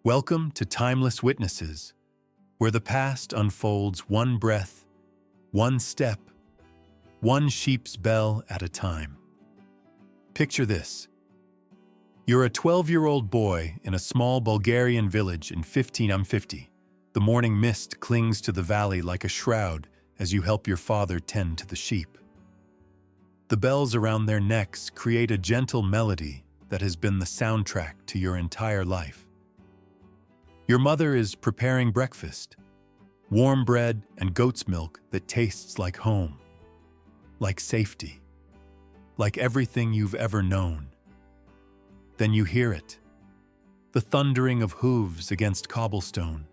Welcome to Timeless Witnesses, where the past unfolds one breath, one step, one sheep's bell at a time. Picture this. You're a 12-year-old boy in a small Bulgarian village in 1550. The morning mist clings to the valley like a shroud as you help your father tend to the sheep. The bells around their necks create a gentle melody that has been the soundtrack to your entire life. Your mother is preparing breakfast, warm bread and goat's milk that tastes like home, like safety, like everything you've ever known. Then you hear it, the thundering of hooves against cobblestone.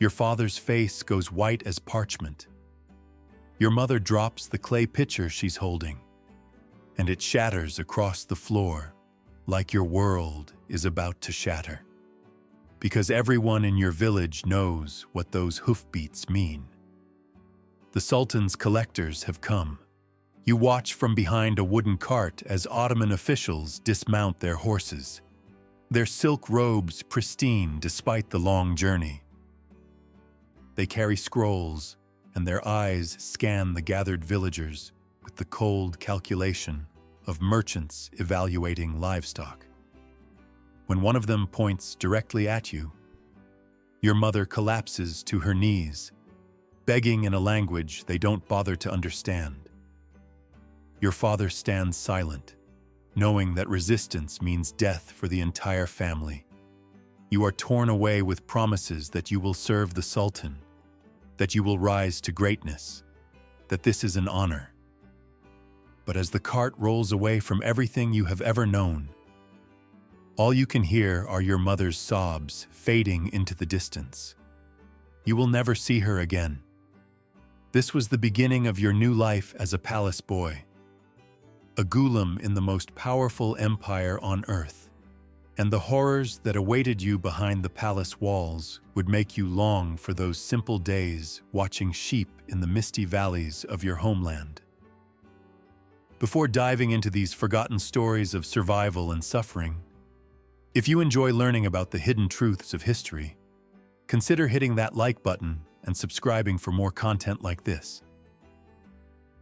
Your father's face goes white as parchment. Your mother drops the clay pitcher she's holding, and it shatters across the floor like your world is about to shatter. Because everyone in your village knows what those hoofbeats mean. The Sultan's collectors have come. You watch from behind a wooden cart as Ottoman officials dismount their horses, their silk robes pristine despite the long journey. They carry scrolls, and their eyes scan the gathered villagers with the cold calculation of merchants evaluating livestock. When one of them points directly at you, your mother collapses to her knees, begging in a language they don't bother to understand. Your father stands silent, knowing that resistance means death for the entire family. You are torn away with promises that you will serve the Sultan, that you will rise to greatness, that this is an honor. But as the cart rolls away from everything you have ever known, all you can hear are your mother's sobs fading into the distance. You will never see her again. This was the beginning of your new life as a palace boy, a ghilman in the most powerful empire on earth. And the horrors that awaited you behind the palace walls would make you long for those simple days watching sheep in the misty valleys of your homeland. Before diving into these forgotten stories of survival and suffering, if you enjoy learning about the hidden truths of history, consider hitting that like button and subscribing for more content like this.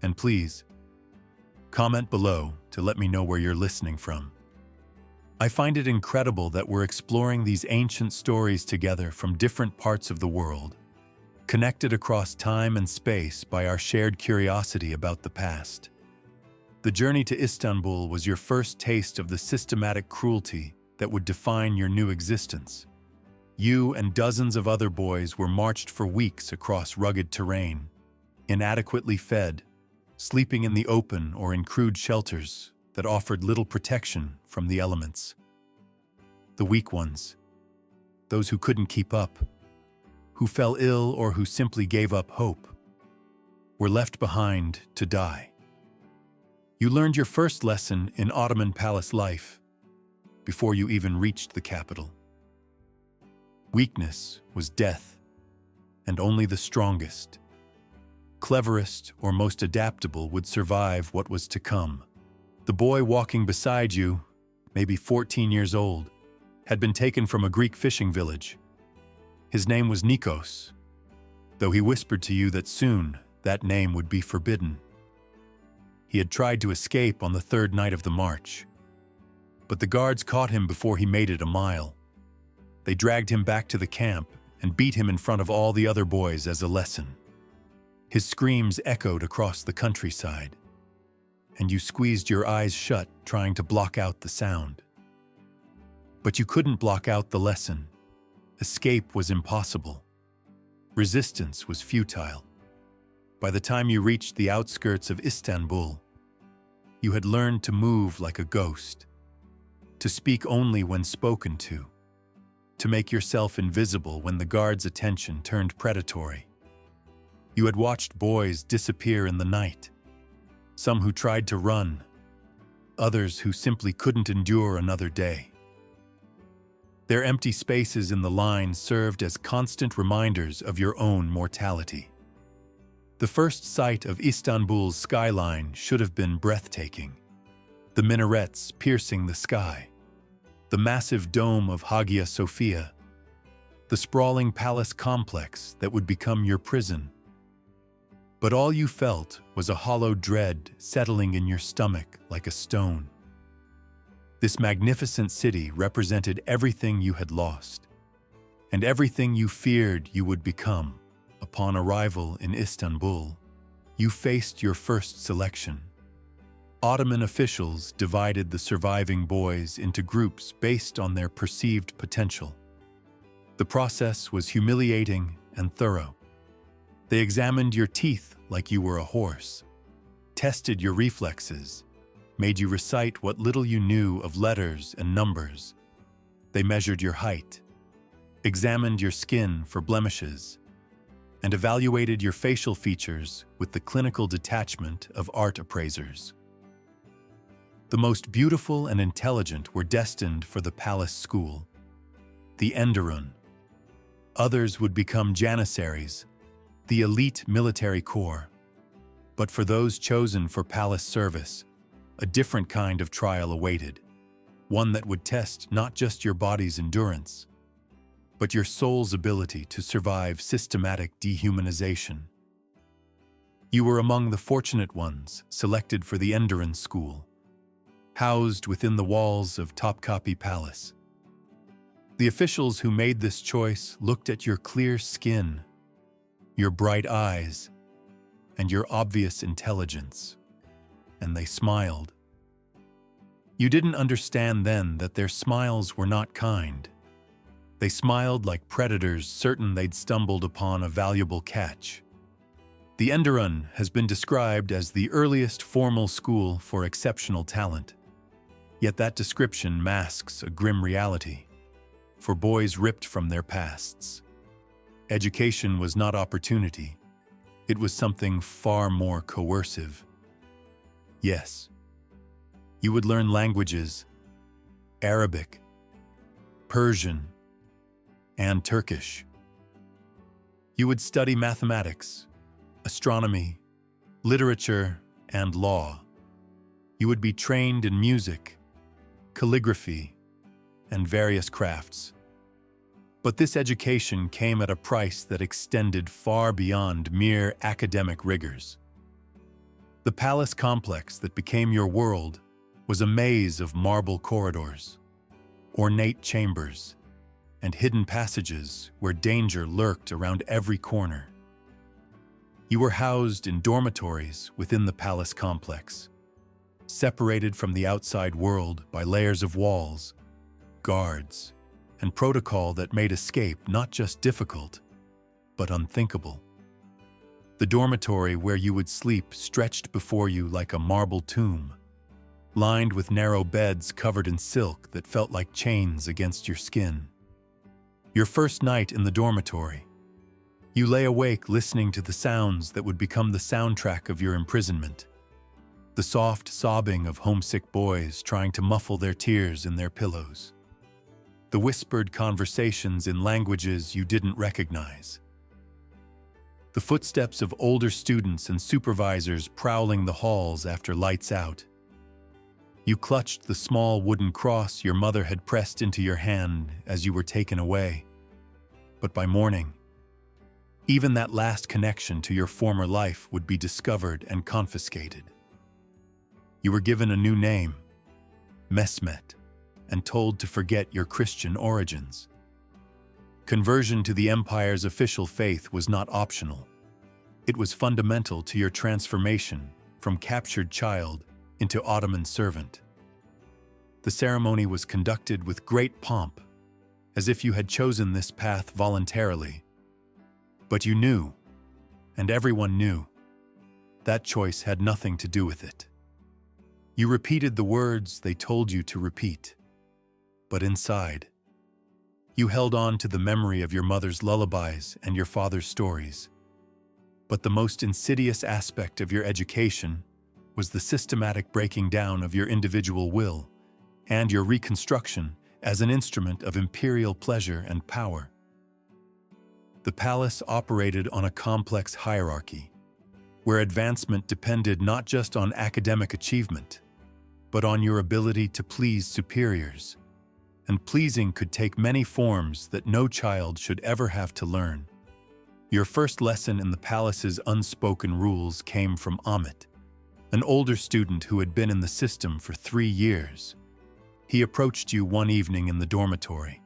And please, comment below to let me know where you're listening from. I find it incredible that we're exploring these ancient stories together from different parts of the world, connected across time and space by our shared curiosity about the past. The journey to Istanbul was your first taste of the systematic cruelty that would define your new existence. You and dozens of other boys were marched for weeks across rugged terrain, inadequately fed, sleeping in the open or in crude shelters that offered little protection from the elements. The weak ones, those who couldn't keep up, who fell ill or who simply gave up hope, were left behind to die. You learned your first lesson in Ottoman palace life before you even reached the capital. Weakness was death, and only the strongest, cleverest, or most adaptable would survive what was to come. The boy walking beside you, maybe 14 years old, had been taken from a Greek fishing village. His name was Nikos, though he whispered to you that soon that name would be forbidden. He had tried to escape on the third night of the march, but the guards caught him before he made it a mile. They dragged him back to the camp and beat him in front of all the other boys as a lesson. His screams echoed across the countryside, and you squeezed your eyes shut trying to block out the sound. But you couldn't block out the lesson. Escape was impossible. Resistance was futile. By the time you reached the outskirts of Istanbul, you had learned to move like a ghost, to speak only when spoken to make yourself invisible when the guards' attention turned predatory. You had watched boys disappear in the night, some who tried to run, others who simply couldn't endure another day. Their empty spaces in the line served as constant reminders of your own mortality. The first sight of Istanbul's skyline should have been breathtaking. The minarets piercing the sky, the massive dome of Hagia Sophia the sprawling palace complex that would become your prison. But all you felt was a hollow dread settling in your stomach like a stone. This magnificent city represented everything you had lost, and everything you feared you would become. Upon arrival in Istanbul, you faced your first selection. Ottoman officials divided the surviving boys into groups based on their perceived potential. The process was humiliating and thorough. They examined your teeth like you were a horse, tested your reflexes, made you recite what little you knew of letters and numbers. They measured your height, examined your skin for blemishes, and evaluated your facial features with the clinical detachment of art appraisers. The most beautiful and intelligent were destined for the palace school, the Enderun. Others would become janissaries, the elite military corps. But for those chosen for palace service, a different kind of trial awaited, one that would test not just your body's endurance, but your soul's ability to survive systematic dehumanization. You were among the fortunate ones selected for the Enderun School, housed within the walls of Topkapi Palace. The officials who made this choice looked at your clear skin, your bright eyes, and your obvious intelligence, and they smiled. You didn't understand then that their smiles were not kind. They smiled like predators certain they'd stumbled upon a valuable catch. The Enderun has been described as the earliest formal school for exceptional talent. Yet that description masks a grim reality. For boys ripped from their pasts, education was not opportunity. It was something far more coercive. Yes, you would learn languages, Arabic, Persian, and Turkish. You would study mathematics, astronomy, literature, and law. You would be trained in music, calligraphy, and various crafts. But this education came at a price that extended far beyond mere academic rigors. The palace complex that became your world was a maze of marble corridors, ornate chambers, and hidden passages where danger lurked around every corner. You were housed in dormitories within the palace complex, separated from the outside world by layers of walls, guards, and protocol that made escape not just difficult, but unthinkable. The dormitory where you would sleep stretched before you like a marble tomb, lined with narrow beds covered in silk that felt like chains against your skin. Your first night in the dormitory, you lay awake listening to the sounds that would become the soundtrack of your imprisonment. The soft sobbing of homesick boys trying to muffle their tears in their pillows. The whispered conversations in languages you didn't recognize. The footsteps of older students and supervisors prowling the halls after lights out. You clutched the small wooden cross your mother had pressed into your hand as you were taken away. But by morning, even that last connection to your former life would be discovered and confiscated. You were given a new name, Mehmet, and told to forget your Christian origins. Conversion to the empire's official faith was not optional. It was fundamental to your transformation from captured child into Ottoman servant. The ceremony was conducted with great pomp, as if you had chosen this path voluntarily. But you knew, and everyone knew, that choice had nothing to do with it. You repeated the words they told you to repeat. But inside, you held on to the memory of your mother's lullabies and your father's stories. But the most insidious aspect of your education was the systematic breaking down of your individual will and your reconstruction as an instrument of imperial pleasure and power. The palace operated on a complex hierarchy, where advancement depended not just on academic achievement, but on your ability to please superiors. and pleasing could take many forms that no child should ever have to learn. Your first lesson in the palace's unspoken rules came from Amit, an older student who had been in the system for 3 years. He approached you one evening in the dormitory,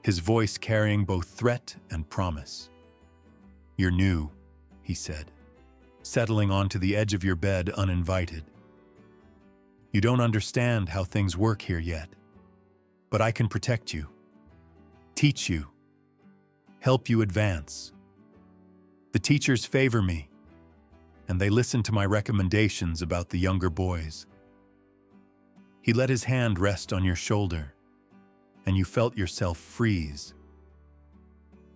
his voice carrying both threat and promise. "You're new," he said, settling onto the edge of your bed uninvited. "You don't understand how things work here yet, but I can protect you, teach you, help you advance. The teachers favor me, and they listen to my recommendations about the younger boys." He let his hand rest on your shoulder, and you felt yourself freeze.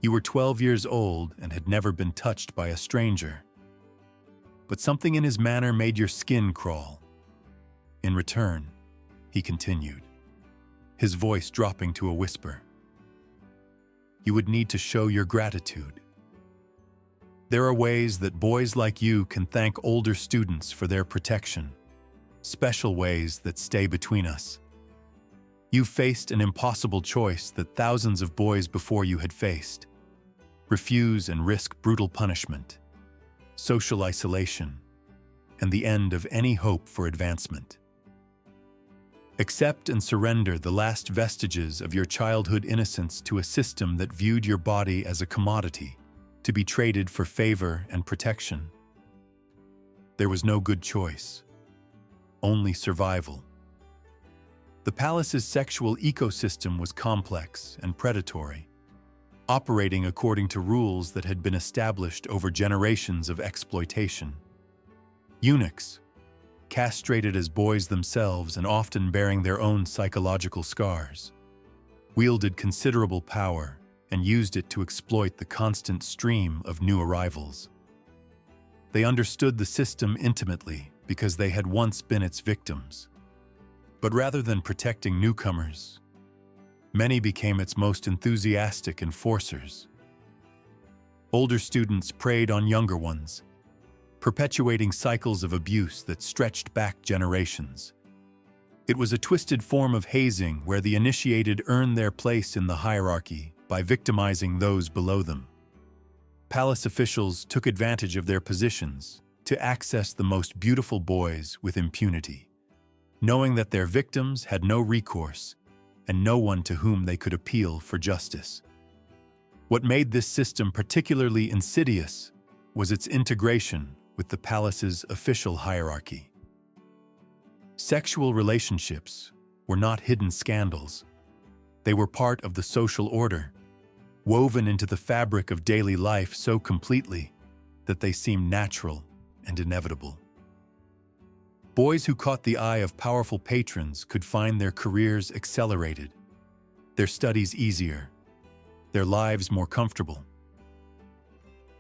You were 12 years old and had never been touched by a stranger. But something in his manner made your skin crawl. "In return," he continued, his voice dropping to a whisper, "you would need to show your gratitude. There are ways that boys like you can thank older students for their protection, special ways that stay between us. You faced an impossible choice that thousands of boys before you had faced. Refuse and risk brutal punishment, social isolation, and the end of any hope for advancement. Accept and surrender the last vestiges of your childhood innocence to a system that viewed your body as a commodity, to be traded for favor and protection. There was no good choice, only survival. The palace's sexual ecosystem was complex and predatory, operating according to rules that had been established over generations of exploitation. Eunuchs, castrated as boys themselves and often bearing their own psychological scars, wielded considerable power and used it to exploit the constant stream of new arrivals. They understood the system intimately because they had once been its victims. But rather than protecting newcomers, many became its most enthusiastic enforcers. Older students preyed on younger ones, perpetuating cycles of abuse that stretched back generations. It was a twisted form of hazing where the initiated earned their place in the hierarchy by victimizing those below them. Palace officials took advantage of their positions to access the most beautiful boys with impunity, knowing that their victims had no recourse and no one to whom they could appeal for justice. What made this system particularly insidious was its integration with the palace's official hierarchy. Sexual relationships were not hidden scandals. They were part of the social order, woven into the fabric of daily life so completely that they seemed natural and inevitable. Boys who caught the eye of powerful patrons could find their careers accelerated, their studies easier, their lives more comfortable.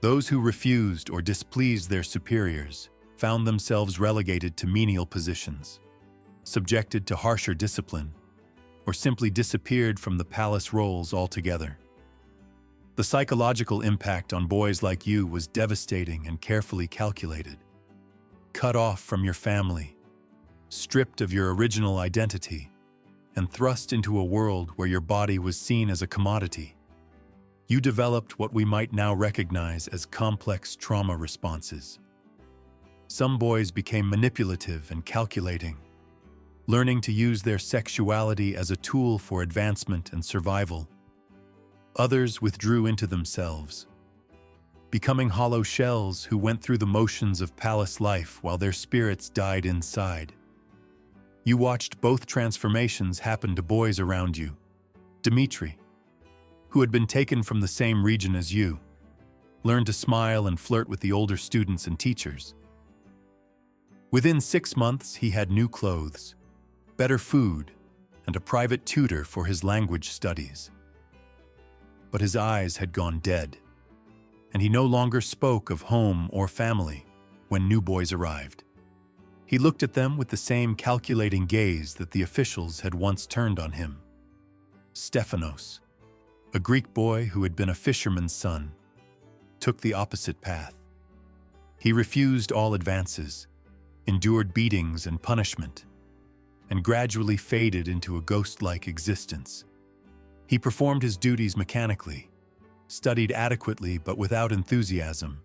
Those who refused or displeased their superiors found themselves relegated to menial positions, subjected to harsher discipline, or simply disappeared from the palace rolls altogether. The psychological impact on boys like you was devastating and carefully calculated. Cut off from your family, stripped of your original identity, and thrust into a world where your body was seen as a commodity, you developed what we might now recognize as complex trauma responses. Some boys became manipulative and calculating, learning to use their sexuality as a tool for advancement and survival. Others withdrew into themselves, becoming hollow shells who went through the motions of palace life while their spirits died inside. You watched both transformations happen to boys around you. Dmitri, who had been taken from the same region as you, learned to smile and flirt with the older students and teachers. Within 6 months, he had new clothes, better food, and a private tutor for his language studies. But his eyes had gone dead, and he no longer spoke of home or family when new boys arrived. He looked at them with the same calculating gaze that the officials had once turned on him. Stephanos, a Greek boy who had been a fisherman's son, took the opposite path. He refused all advances, endured beatings and punishment, and gradually faded into a ghost-like existence. He performed his duties mechanically, studied adequately but without enthusiasm,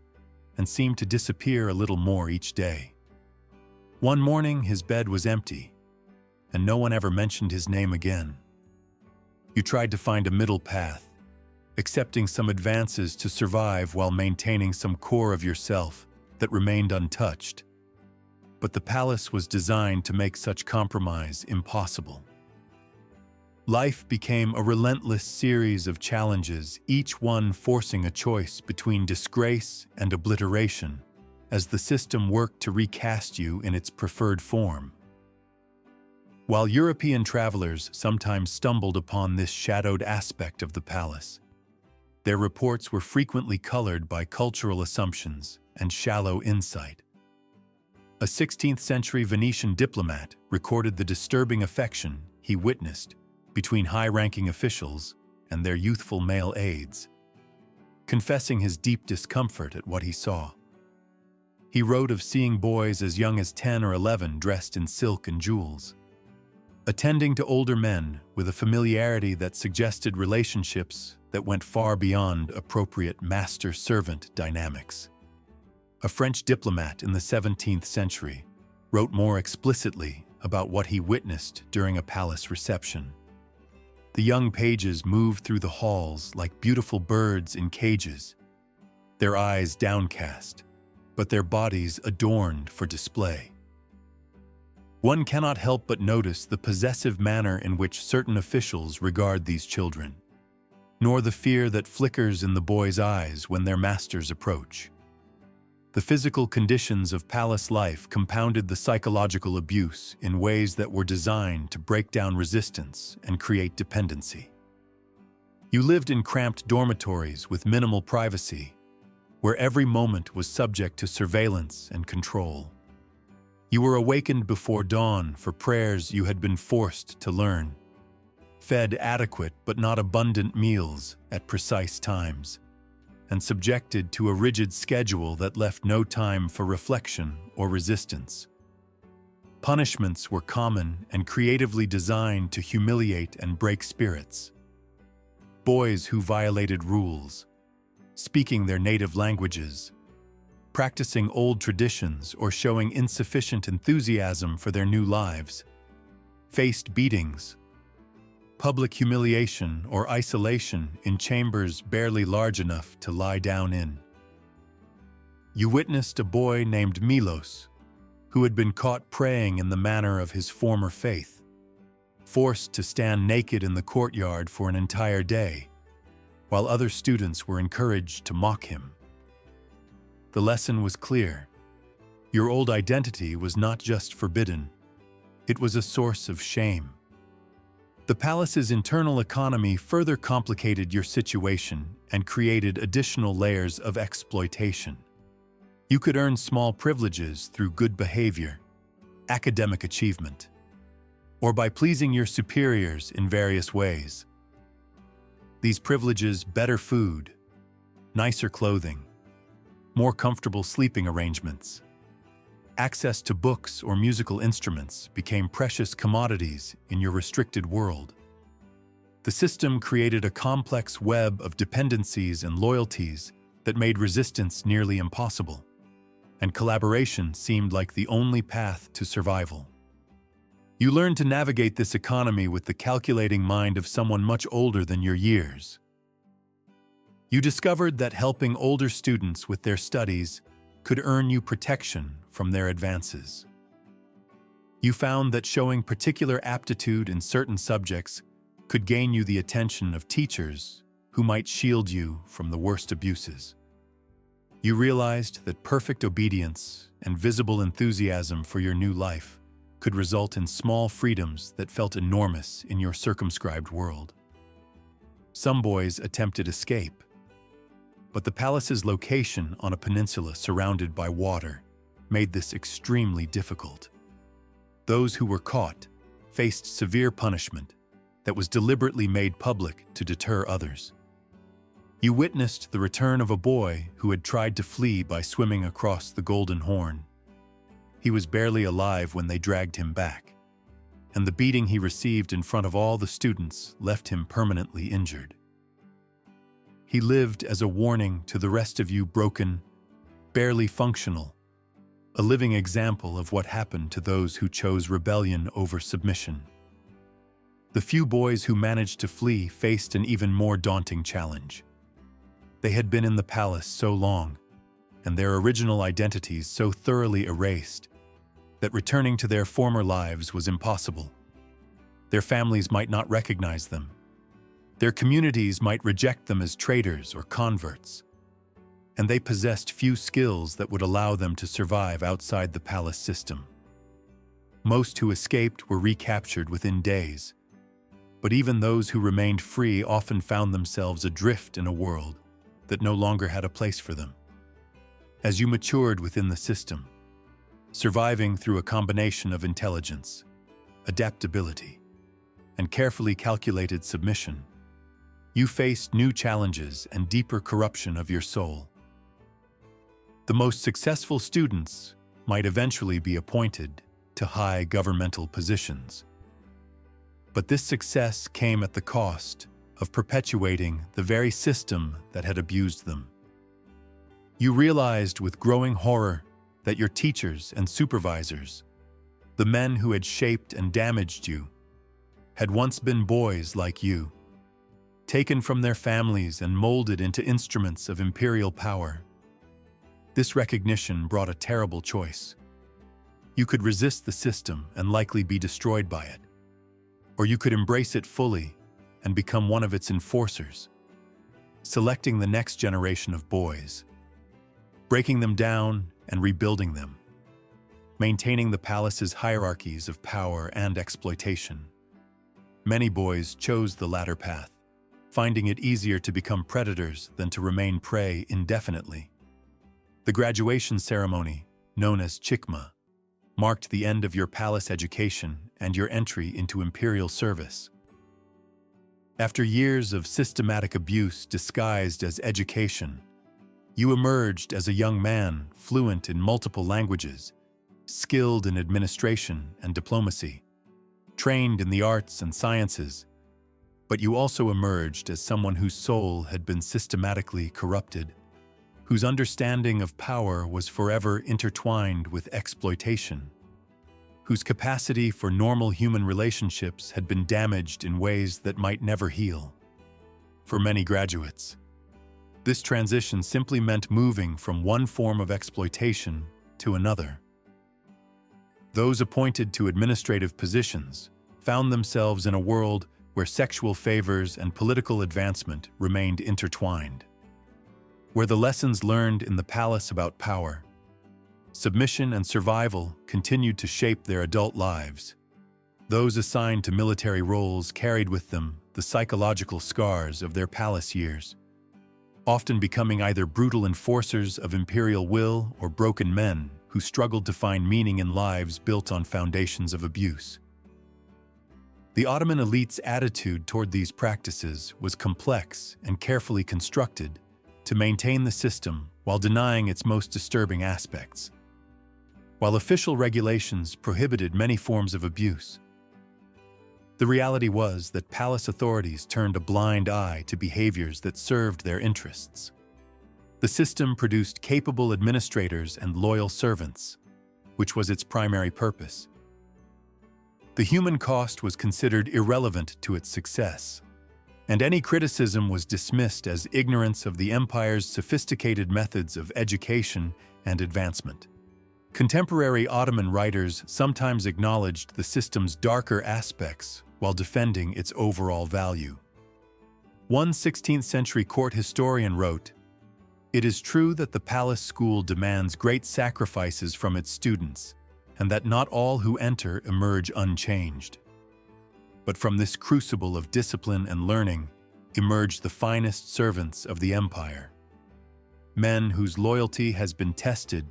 and seemed to disappear a little more each day. One morning, his bed was empty, and no one ever mentioned his name again. You tried to find a middle path, accepting some advances to survive while maintaining some core of yourself that remained untouched. But the palace was designed to make such compromise impossible. Life became a relentless series of challenges, each one forcing a choice between disgrace and obliteration, as the system worked to recast you in its preferred form. While European travelers sometimes stumbled upon this shadowed aspect of the palace, their reports were frequently colored by cultural assumptions and shallow insight. A 16th-century Venetian diplomat recorded the disturbing affection he witnessed between high-ranking officials and their youthful male aides, confessing his deep discomfort at what he saw. He wrote of seeing boys as young as 10 or 11 dressed in silk and jewels, attending to older men with a familiarity that suggested relationships that went far beyond appropriate master-servant dynamics. A French diplomat in the 17th century wrote more explicitly about what he witnessed during a palace reception. The young pages moved through the halls like beautiful birds in cages, their eyes downcast, but their bodies adorned for display. One cannot help but notice the possessive manner in which certain officials regard these children, nor the fear that flickers in the boys' eyes when their masters approach. The physical conditions of palace life compounded the psychological abuse in ways that were designed to break down resistance and create dependency. You lived in cramped dormitories with minimal privacy, where every moment was subject to surveillance and control. You were awakened before dawn for prayers you had been forced to learn, fed adequate but not abundant meals at precise times, and subjected to a rigid schedule that left no time for reflection or resistance. Punishments were common and creatively designed to humiliate and break spirits. Boys who violated rules, speaking their native languages, practicing old traditions or showing insufficient enthusiasm for their new lives, faced beatings, public humiliation or isolation in chambers barely large enough to lie down in. You witnessed a boy named Milos, who had been caught praying in the manner of his former faith, forced to stand naked in the courtyard for an entire day, while other students were encouraged to mock him. The lesson was clear. Your old identity was not just forbidden, it was a source of shame. The palace's internal economy further complicated your situation and created additional layers of exploitation. You could earn small privileges through good behavior, academic achievement, or by pleasing your superiors in various ways. These privileges, better food, nicer clothing, more comfortable sleeping arrangements, access to books or musical instruments became precious commodities in your restricted world. The system created a complex web of dependencies and loyalties that made resistance nearly impossible, and collaboration seemed like the only path to survival. You learned to navigate this economy with the calculating mind of someone much older than your years. You discovered that helping older students with their studies could earn you protection from their advances. You found that showing particular aptitude in certain subjects could gain you the attention of teachers who might shield you from the worst abuses. You realized that perfect obedience and visible enthusiasm for your new life could result in small freedoms that felt enormous in your circumscribed world. Some boys attempted escape, but the palace's location on a peninsula surrounded by water made this extremely difficult. Those who were caught faced severe punishment that was deliberately made public to deter others. You witnessed the return of a boy who had tried to flee by swimming across the Golden Horn. He was barely alive when they dragged him back. and the beating he received in front of all the students left him permanently injured. He lived as a warning to the rest of you, broken, barely functional, a living example of what happened to those who chose rebellion over submission. The few boys who managed to flee faced an even more daunting challenge. They had been in the palace so long, and their original identities so thoroughly erased, that returning to their former lives was impossible. Their families might not recognize them. Their communities might reject them as traitors or converts. And they possessed few skills that would allow them to survive outside the palace system. Most who escaped were recaptured within days, but even those who remained free often found themselves adrift in a world that no longer had a place for them. As you matured within the system, surviving through a combination of intelligence, adaptability, and carefully calculated submission, you faced new challenges and deeper corruption of your soul. The most successful students might eventually be appointed to high governmental positions. But this success came at the cost of perpetuating the very system that had abused them. You realized with growing horror that your teachers and supervisors, the men who had shaped and damaged you, had once been boys like you, taken from their families and molded into instruments of imperial power. This recognition brought a terrible choice. You could resist the system and likely be destroyed by it, or you could embrace it fully and become one of its enforcers, selecting the next generation of boys, breaking them down and rebuilding them, maintaining the palace's hierarchies of power and exploitation. Many boys chose the latter path, finding it easier to become predators than to remain prey indefinitely. The graduation ceremony, known as chikma, marked the end of your palace education and your entry into imperial service. After years of systematic abuse disguised as education, you emerged as a young man fluent in multiple languages, skilled in administration and diplomacy, trained in the arts and sciences, but you also emerged as someone whose soul had been systematically corrupted, whose understanding of power was forever intertwined with exploitation, whose capacity for normal human relationships had been damaged in ways that might never heal. For many graduates, this transition simply meant moving from one form of exploitation to another. Those appointed to administrative positions found themselves in a world where sexual favors and political advancement remained intertwined, where the lessons learned in the palace about power, submission, and survival continued to shape their adult lives. Those assigned to military roles carried with them the psychological scars of their palace years, often becoming either brutal enforcers of imperial will or broken men who struggled to find meaning in lives built on foundations of abuse. The Ottoman elite's attitude toward these practices was complex and carefully constructed to maintain the system while denying its most disturbing aspects. While official regulations prohibited many forms of abuse, the reality was that palace authorities turned a blind eye to behaviors that served their interests. The system produced capable administrators and loyal servants, which was its primary purpose. The human cost was considered irrelevant to its success, and any criticism was dismissed as ignorance of the empire's sophisticated methods of education and advancement. Contemporary Ottoman writers sometimes acknowledged the system's darker aspects while defending its overall value. One 16th-century court historian wrote, "It is true that the palace school demands great sacrifices from its students, and that not all who enter emerge unchanged. But from this crucible of discipline and learning emerge the finest servants of the empire, men whose loyalty has been tested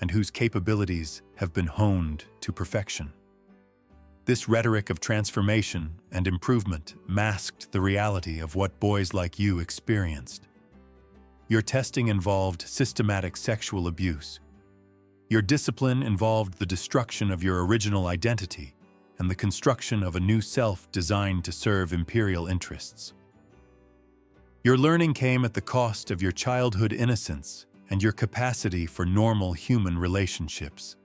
and whose capabilities have been honed to perfection." This rhetoric of transformation and improvement masked the reality of what boys like you experienced. Your testing involved systematic sexual abuse. Your discipline involved the destruction of your original identity, and the construction of a new self designed to serve imperial interests. Your learning came at the cost of your childhood innocence and your capacity for normal human relationships.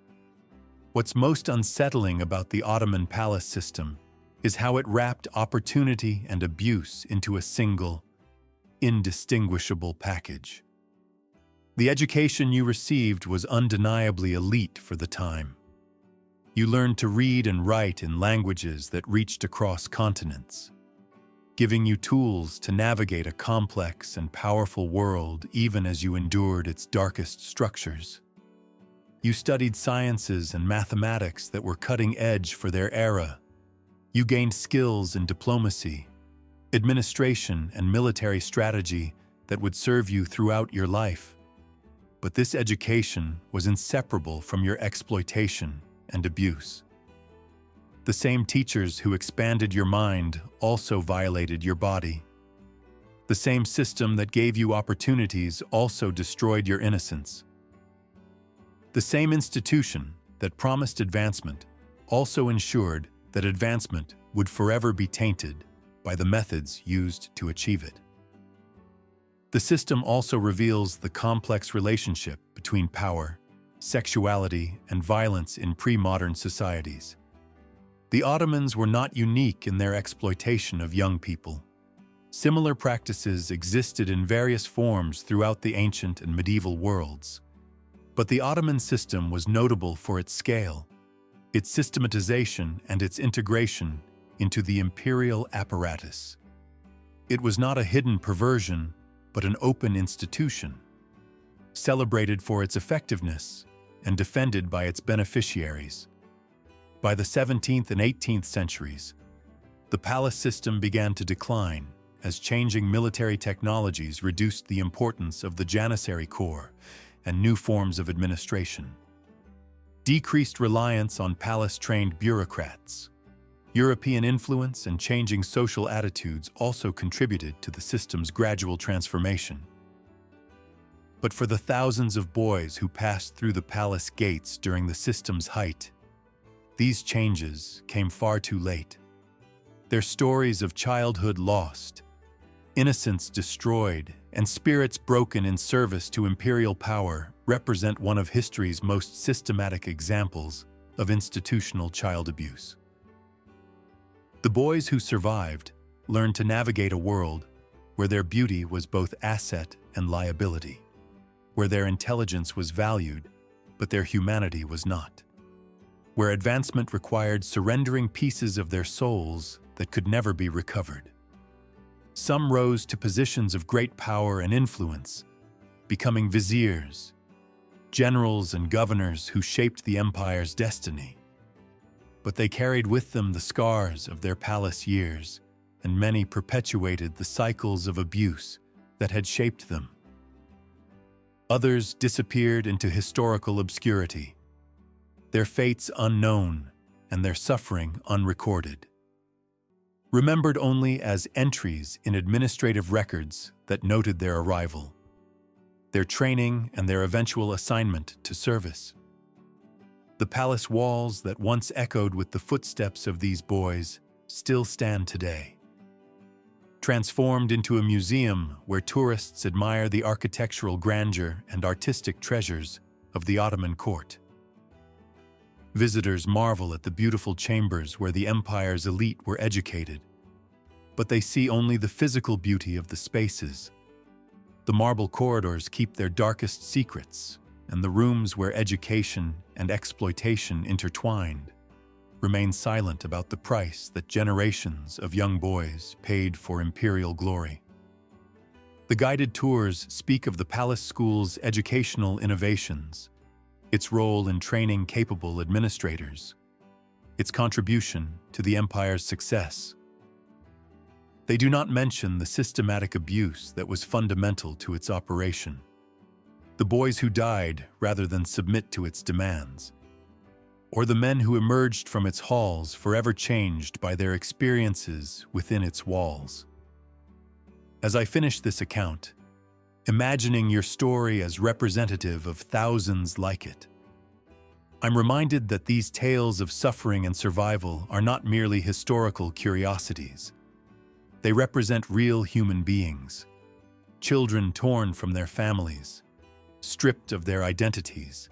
What's most unsettling about the Ottoman palace system is how it wrapped opportunity and abuse into a single, indistinguishable package. The education you received was undeniably elite for the time. You learned to read and write in languages that reached across continents, giving you tools to navigate a complex and powerful world even as you endured its darkest structures. You studied sciences and mathematics that were cutting edge for their era. You gained skills in diplomacy, administration, and military strategy that would serve you throughout your life. But this education was inseparable from your exploitation and abuse. The same teachers who expanded your mind also violated your body. The same system that gave you opportunities also destroyed your innocence. The same institution that promised advancement also ensured that advancement would forever be tainted by the methods used to achieve it. The system also reveals the complex relationship between power, sexuality, and violence in pre-modern societies. The Ottomans were not unique in their exploitation of young people. Similar practices existed in various forms throughout the ancient and medieval worlds. But the Ottoman system was notable for its scale, its systematization, and its integration into the imperial apparatus. It was not a hidden perversion, but an open institution, celebrated for its effectiveness and defended by its beneficiaries. By the 17th and 18th centuries, the palace system began to decline as changing military technologies reduced the importance of the Janissary Corps and new forms of administration. Decreased reliance on palace-trained bureaucrats, European influence, and changing social attitudes also contributed to the system's gradual transformation. But for the thousands of boys who passed through the palace gates during the system's height, these changes came far too late. Their stories of childhood lost, innocence destroyed, and spirits broken in service to imperial power represent one of history's most systematic examples of institutional child abuse. The boys who survived learned to navigate a world where their beauty was both asset and liability, where their intelligence was valued, but their humanity was not, where advancement required surrendering pieces of their souls that could never be recovered. Some rose to positions of great power and influence, becoming viziers, generals, and governors who shaped the empire's destiny. But they carried with them the scars of their palace years, and many perpetuated the cycles of abuse that had shaped them. Others disappeared into historical obscurity, their fates unknown and their suffering unrecorded, remembered only as entries in administrative records that noted their arrival, their training, and their eventual assignment to service. The palace walls that once echoed with the footsteps of these boys still stand today, transformed into a museum where tourists admire the architectural grandeur and artistic treasures of the Ottoman court. Visitors marvel at the beautiful chambers where the empire's elite were educated, but they see only the physical beauty of the spaces. The marble corridors keep their darkest secrets, and the rooms where education and exploitation intertwined remain silent about the price that generations of young boys paid for imperial glory. The guided tours speak of the palace school's educational innovations, its role in training capable administrators, its contribution to the empire's success. They do not mention the systematic abuse that was fundamental to its operation, the boys who died rather than submit to its demands, or the men who emerged from its halls forever changed by their experiences within its walls. As I finish this account, imagining your story as representative of thousands like it, I'm reminded that these tales of suffering and survival are not merely historical curiosities. They represent real human beings, children torn from their families, stripped of their identities,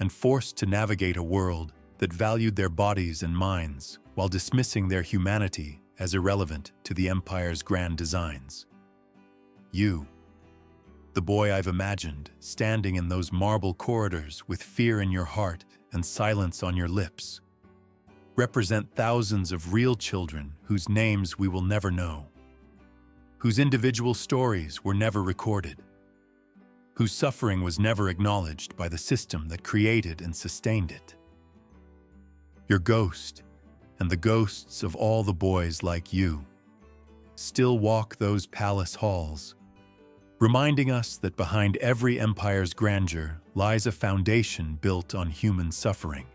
and forced to navigate a world that valued their bodies and minds while dismissing their humanity as irrelevant to the empire's grand designs. You, the boy I've imagined, standing in those marble corridors with fear in your heart and silence on your lips, represent thousands of real children whose names we will never know, whose individual stories were never recorded, whose suffering was never acknowledged by the system that created and sustained it. Your ghost, and the ghosts of all the boys like you, still walk those palace halls, reminding us that behind every empire's grandeur lies a foundation built on human suffering,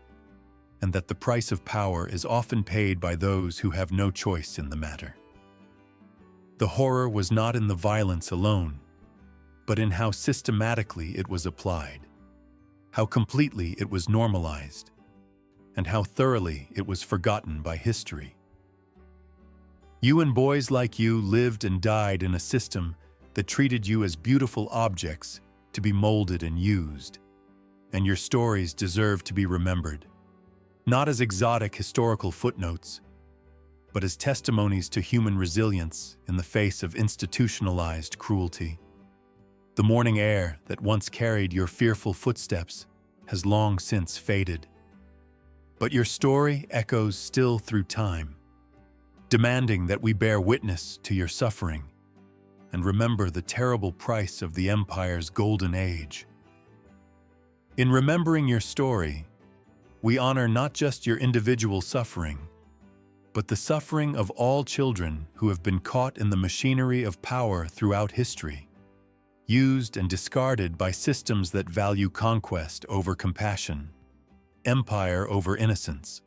and that the price of power is often paid by those who have no choice in the matter. The horror was not in the violence alone, but in how systematically it was applied, how completely it was normalized, and how thoroughly it was forgotten by history. You and boys like you lived and died in a system that treated you as beautiful objects to be molded and used, and your stories deserve to be remembered, not as exotic historical footnotes, but as testimonies to human resilience in the face of institutionalized cruelty. The morning air that once carried your fearful footsteps has long since faded, but your story echoes still through time, demanding that we bear witness to your suffering and remember the terrible price of the empire's golden age. In remembering your story, we honor not just your individual suffering, but the suffering of all children who have been caught in the machinery of power throughout history, used and discarded by systems that value conquest over compassion, empire over innocence,